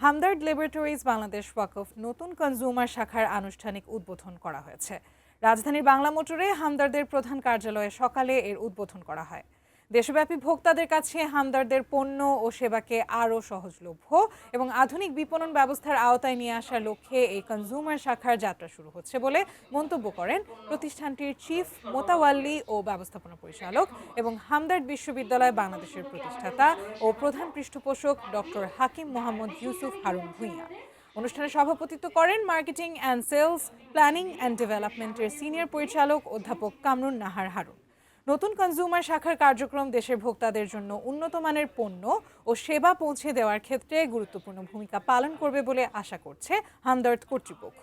Hamdard laboratories Bangladesh ওয়াকফ নতুন consumer শাখার আনুষ্ঠানিক উদ্বোধন করা হয়েছে। রাজধানীর বাংলা মোটরে হামদর্দের প্রধান কার্যালয়ে সকালে এর উদ্বোধন করা হয়। দেশব্যাপী ভোক্তাদের কাছে হামদর্দের পণ্য ও সেবাকে আরও সহজলভ্য এবং আধুনিক বিপণন ব্যবস্থার আওতায় নিয়ে আসার লক্ষ্যে এই কনজিউমার শাখার যাত্রা শুরু হচ্ছে বলে মন্তব্য করেন প্রতিষ্ঠানটির চিফ মোতাওয়াল্লি ও ব্যবস্থাপনা পরিচালক এবং হামদর্দ বিশ্ববিদ্যালয় বাংলাদেশের প্রতিষ্ঠাতা ও প্রধান পৃষ্ঠপোষক ডক্টর হাকিম মোহাম্মদ ইউসুফ হারুন ভূঁইয়া। অনুষ্ঠানে সভাপতিত্ব করেন marketing and sales planning and ডেভেলপমেন্টের সিনিয়র পরিচালক অধ্যাপক কামরুন নাহার হারুন। নতুন কনজিউমার শাখার কার্যক্রম দেশের ভোক্তাদের জন্য উন্নত মানের পণ্য ও সেবা পৌঁছে দেওয়ার ক্ষেত্রে গুরুত্বপূর্ণ ভূমিকা পালন করবে বলে আশা করছে হামদর্দ কর্তৃপক্ষ।